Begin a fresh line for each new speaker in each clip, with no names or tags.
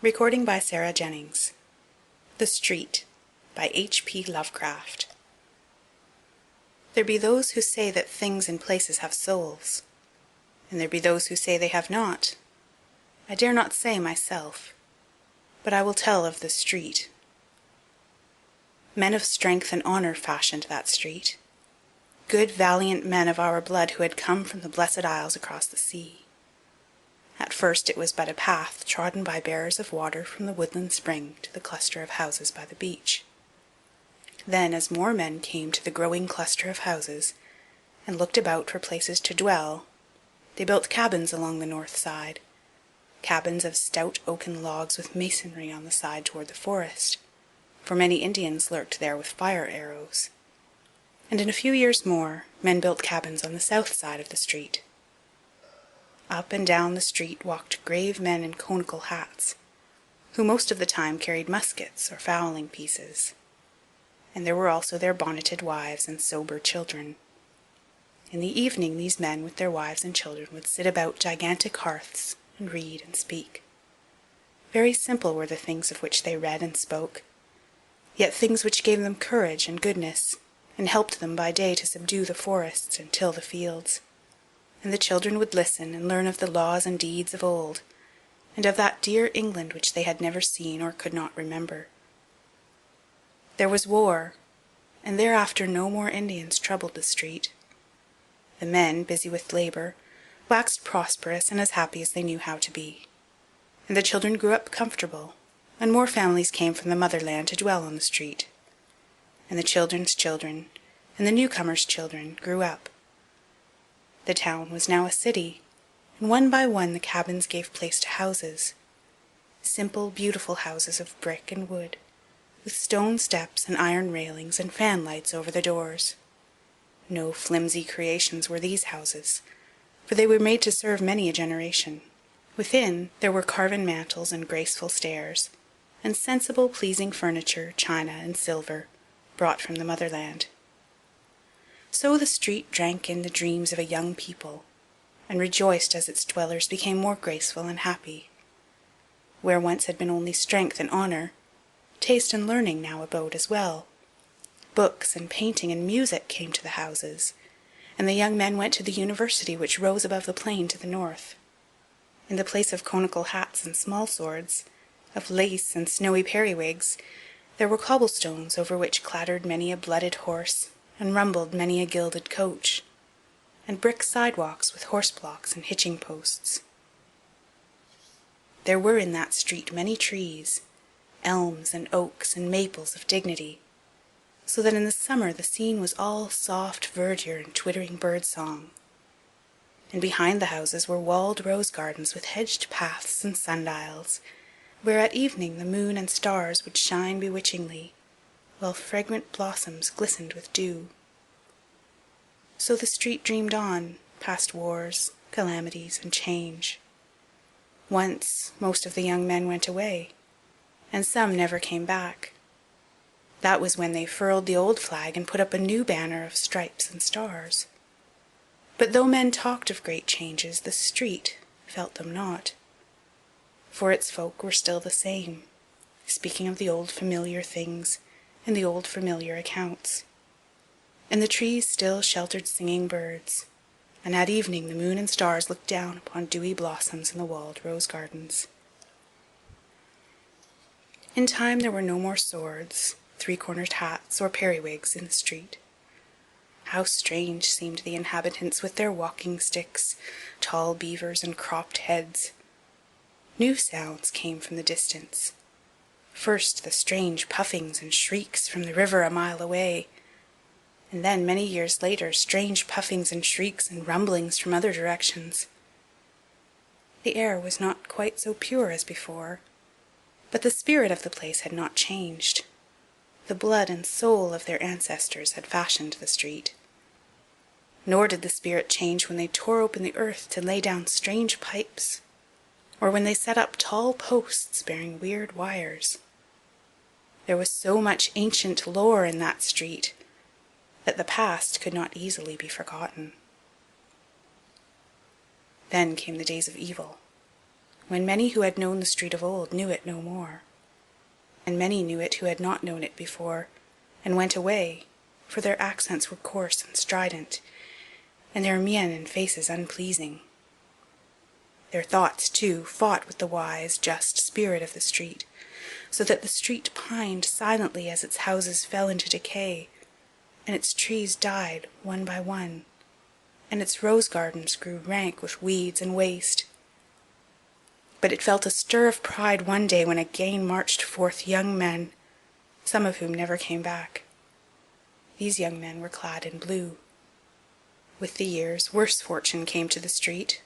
Recording by Sarah Jennings. The Street by H.P. Lovecraft. There be those who say that things and places have souls, and there be those who say they have not. I dare not say myself, but I will tell of the street. Men of strength and honour fashioned that street, good valiant men of our blood who had come from the Blessed Isles across the sea. At first it was but a path trodden by bearers of water from the woodland spring to the cluster of houses by the beach. Then, as more men came to the growing cluster of houses, and looked about for places to dwell, they built cabins along the north side, cabins of stout oaken logs with masonry on the side toward the forest, for many Indians lurked there with fire arrows. And in a few years more, men built cabins on the south side of the street. Up and down the street walked grave men in conical hats, who most of the time carried muskets or fowling pieces. And there were also their bonneted wives and sober children. In the evening these men with their wives and children would sit about gigantic hearths and read and speak. Very simple were the things of which they read and spoke, yet things which gave them courage and goodness, and helped them by day to subdue the forests and till the fields. And the children would listen and learn of the laws and deeds of old, and of that dear England which they had never seen or could not remember. There was war, and thereafter no more Indians troubled the street. The men, busy with labour, waxed prosperous and as happy as they knew how to be. And the children grew up comfortable, and more families came from the motherland to dwell on the street. And the children's children, and the newcomers' children, grew up. The town was now a city, and one by one the cabins gave place to houses, simple, beautiful houses of brick and wood, with stone steps and iron railings and fan lights over the doors. No flimsy creations were these houses, for they were made to serve many a generation. Within there were carven mantels and graceful stairs, and sensible, pleasing furniture, china and silver, brought from the motherland. So the street drank in the dreams of a young people, and rejoiced as its dwellers became more graceful and happy. Where once had been only strength and honour, taste and learning now abode as well. Books and painting and music came to the houses, and the young men went to the university which rose above the plain to the north. In the place of conical hats and small swords, of lace and snowy periwigs, there were cobblestones over which clattered many a blooded horse, and rumbled many a gilded coach, and brick sidewalks with horse-blocks and hitching posts. There were in that street many trees, elms and oaks and maples of dignity, so that in the summer the scene was all soft verdure and twittering bird-song. And behind the houses were walled rose gardens with hedged paths and sundials, where at evening the moon and stars would shine bewitchingly, while fragrant blossoms glistened with dew. So the street dreamed on, past wars, calamities, and change. Once most of the young men went away, and some never came back. That was when they furled the old flag and put up a new banner of stripes and stars. But though men talked of great changes, the street felt them not, for its folk were still the same, speaking of the old familiar things and the old familiar accounts. And the trees still sheltered singing birds, and at evening the moon and stars looked down upon dewy blossoms in the walled rose gardens. In time there were no more swords, three-cornered hats, or periwigs in the street. How strange seemed the inhabitants with their walking sticks, tall beavers, and cropped heads. New sounds came from the distance. First the strange puffings and shrieks from the river a mile away, and then, many years later, strange puffings and shrieks and rumblings from other directions. The air was not quite so pure as before, but the spirit of the place had not changed. The blood and soul of their ancestors had fashioned the street. Nor did the spirit change when they tore open the earth to lay down strange pipes, or when they set up tall posts bearing weird wires. There was so much ancient lore in that street that the past could not easily be forgotten. Then came the days of evil, when many who had known the street of old knew it no more, and many knew it who had not known it before, and went away, for their accents were coarse and strident, and their mien and faces unpleasing. Their thoughts, too, fought with the wise, just spirit of the street, so that the street pined silently as its houses fell into decay, and its trees died one by one, and its rose gardens grew rank with weeds and waste. But it felt a stir of pride one day when again marched forth young men, some of whom never came back. These young men were clad in blue. With the years, worse fortune came to the street.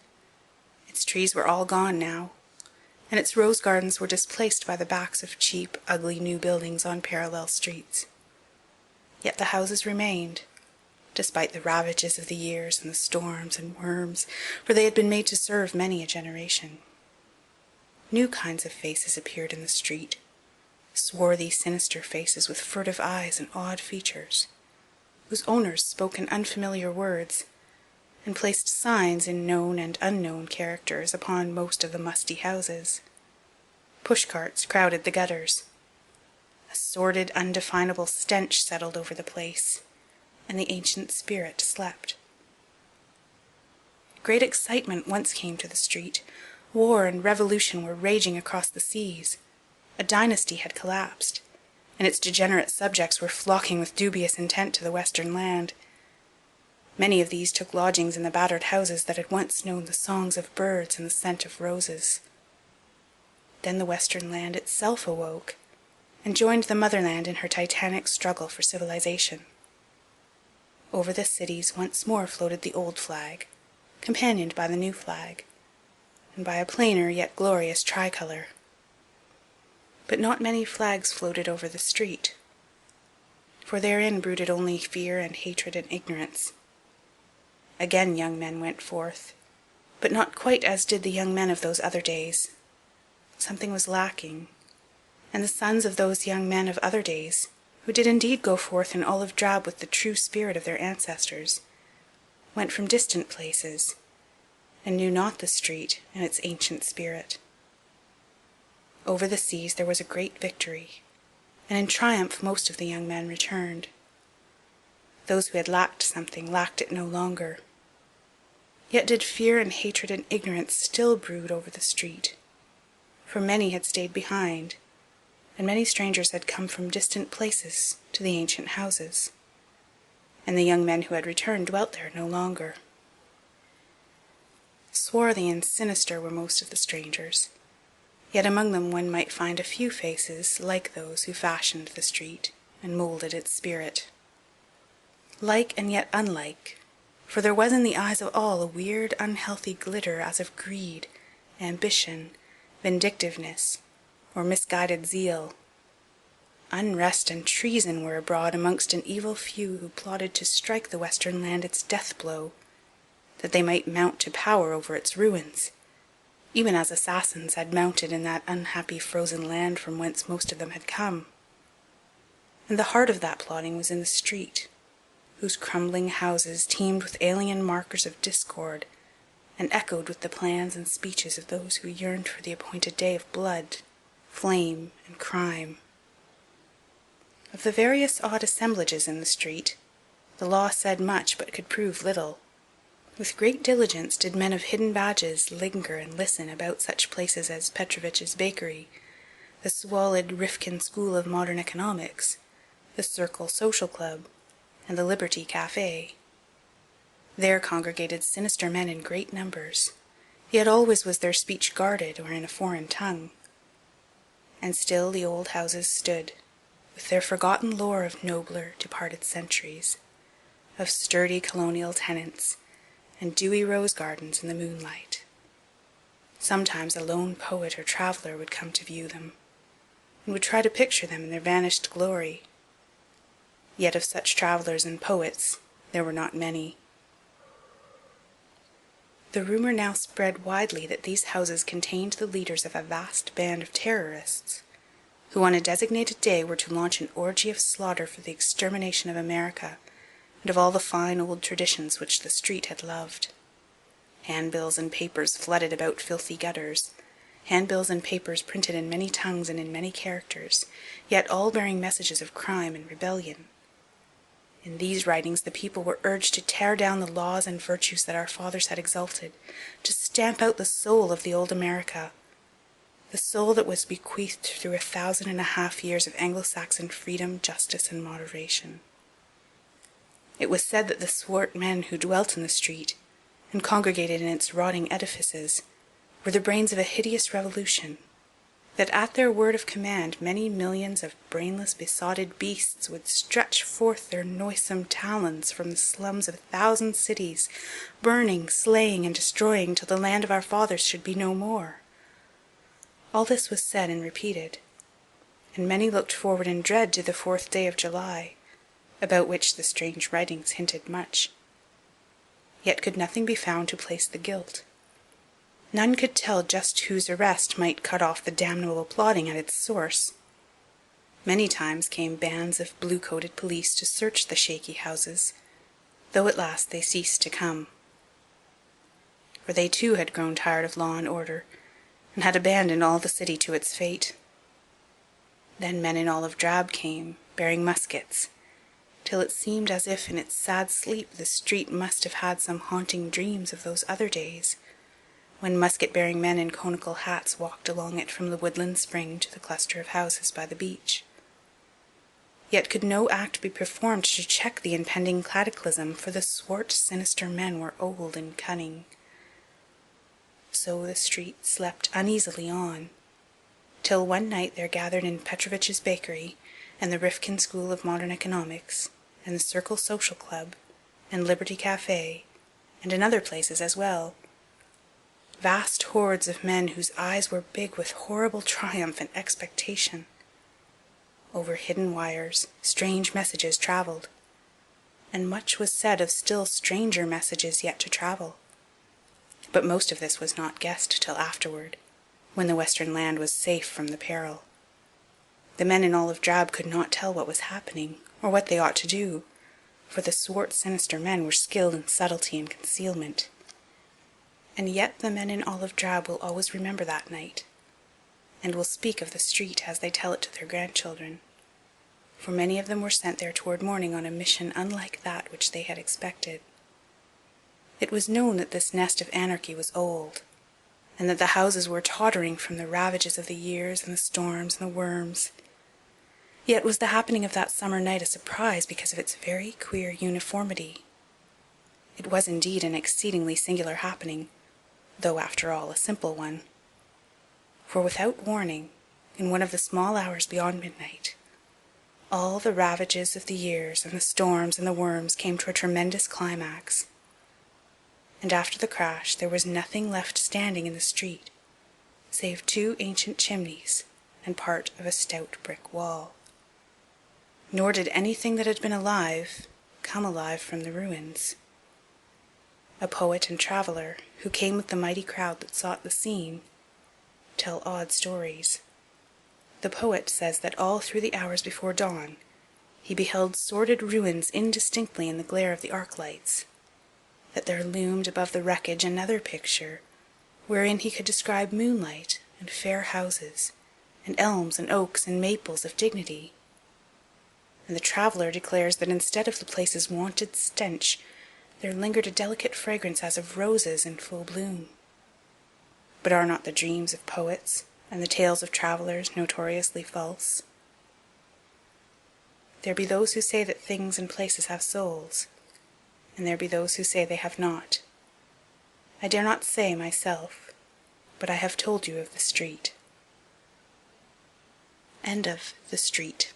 Its trees were all gone now, and its rose gardens were displaced by the backs of cheap, ugly new buildings on parallel streets. Yet the houses remained, despite the ravages of the years and the storms and worms, for they had been made to serve many a generation. New kinds of faces appeared in the street, swarthy, sinister faces with furtive eyes and odd features, whose owners spoke in unfamiliar words, and placed signs in known and unknown characters upon most of the musty houses. Pushcarts crowded the gutters. A sordid, undefinable stench settled over the place, and the ancient spirit slept. Great excitement once came to the street. War and revolution were raging across the seas. A dynasty had collapsed, and its degenerate subjects were flocking with dubious intent to the western land. Many of these took lodgings in the battered houses that had once known the songs of birds and the scent of roses. Then the western land itself awoke, and joined the motherland in her titanic struggle for civilization. Over the cities once more floated the old flag, companioned by the new flag, and by a plainer yet glorious tricolour. But not many flags floated over the street, for therein brooded only fear and hatred and ignorance. Again young men went forth, but not quite as did the young men of those other days. Something was lacking, and the sons of those young men of other days, who did indeed go forth in olive drab with the true spirit of their ancestors, went from distant places, and knew not the street and its ancient spirit. Over the seas there was a great victory, and in triumph most of the young men returned. Those who had lacked something lacked it no longer. Yet did fear and hatred and ignorance still brood over the street, for many had stayed behind, and many strangers had come from distant places to the ancient houses, and the young men who had returned dwelt there no longer. Swarthy and sinister were most of the strangers, yet among them one might find a few faces like those who fashioned the street and moulded its spirit. Like and yet unlike, for there was in the eyes of all a weird, unhealthy glitter as of greed, ambition, vindictiveness, or misguided zeal. Unrest and treason were abroad amongst an evil few who plotted to strike the western land its death blow, that they might mount to power over its ruins, even as assassins had mounted in that unhappy frozen land from whence most of them had come. And the heart of that plotting was in the street, whose crumbling houses teemed with alien markers of discord, and echoed with the plans and speeches of those who yearned for the appointed day of blood, flame, and crime. Of the various odd assemblages in the street, the law said much but could prove little. With great diligence did men of hidden badges linger and listen about such places as Petrovich's Bakery, the squalid Rifkin School of Modern Economics, the Circle Social Club, and the Liberty Café. There congregated sinister men in great numbers, yet always was their speech guarded or in a foreign tongue. And still the old houses stood, with their forgotten lore of nobler, departed centuries, of sturdy colonial tenants, and dewy rose gardens in the moonlight. Sometimes a lone poet or traveller would come to view them, and would try to picture them in their vanished glory. Yet of such travellers and poets there were not many. The rumour now spread widely that these houses contained the leaders of a vast band of terrorists, who on a designated day were to launch an orgy of slaughter for the extermination of America and of all the fine old traditions which the street had loved. Handbills and papers flooded about filthy gutters, handbills and papers printed in many tongues and in many characters, yet all bearing messages of crime and rebellion. In these writings the people were urged to tear down the laws and virtues that our fathers had exalted, to stamp out the soul of the old America, the soul that was bequeathed through 1,500 years of Anglo-Saxon freedom, justice, and moderation. It was said that the swart men who dwelt in the street, and congregated in its rotting edifices, were the brains of a hideous revolution, that at their word of command many millions of brainless, besotted beasts would stretch forth their noisome talons from the slums of 1,000 cities, burning, slaying, and destroying till the land of our fathers should be no more. All this was said and repeated, and many looked forward in dread to the 4th day of July, about which the strange writings hinted much. Yet could nothing be found to place the guilt. None could tell just whose arrest might cut off the damnable plotting at its source. Many times came bands of blue-coated police to search the shaky houses, though at last they ceased to come. For they too had grown tired of law and order, and had abandoned all the city to its fate. Then men in olive drab came, bearing muskets, till it seemed as if in its sad sleep the street must have had some haunting dreams of those other days, when musket-bearing men in conical hats walked along it from the woodland spring to the cluster of houses by the beach. Yet could no act be performed to check the impending cataclysm, for the swart, sinister men were old and cunning. So the street slept uneasily on, till one night there gathered in Petrovich's bakery, and the Rifkin School of Modern Economics, and the Circle Social Club, and Liberty Cafe, and in other places as well, vast hordes of men whose eyes were big with horrible triumph and expectation. Over hidden wires, strange messages travelled, and much was said of still stranger messages yet to travel. But most of this was not guessed till afterward, when the western land was safe from the peril. The men in olive drab could not tell what was happening, or what they ought to do, for the swart, sinister men were skilled in subtlety and concealment. And yet the men in olive drab will always remember that night, and will speak of the street as they tell it to their grandchildren, for many of them were sent there toward morning on a mission unlike that which they had expected. It was known that this nest of anarchy was old, and that the houses were tottering from the ravages of the years and the storms and the worms. Yet was the happening of that summer night a surprise because of its very queer uniformity. It was indeed an exceedingly singular happening, though after all a simple one. For without warning, in one of the small hours beyond midnight, all the ravages of the years and the storms and the worms came to a tremendous climax. And after the crash there was nothing left standing in the street, save 2 ancient chimneys and part of a stout brick wall. Nor did anything that had been alive come alive from the ruins. A poet and traveller, who came with the mighty crowd that sought the scene, tell odd stories. The poet says that all through the hours before dawn he beheld sordid ruins indistinctly in the glare of the arc lights, that there loomed above the wreckage another picture, wherein he could describe moonlight and fair houses, and elms and oaks and maples of dignity. And the traveller declares that instead of the place's wonted stench, there lingered a delicate fragrance as of roses in full bloom. But are not the dreams of poets and the tales of travellers notoriously false? There be those who say that things and places have souls, and there be those who say they have not. I dare not say myself, but I have told you of the street. End of The Street.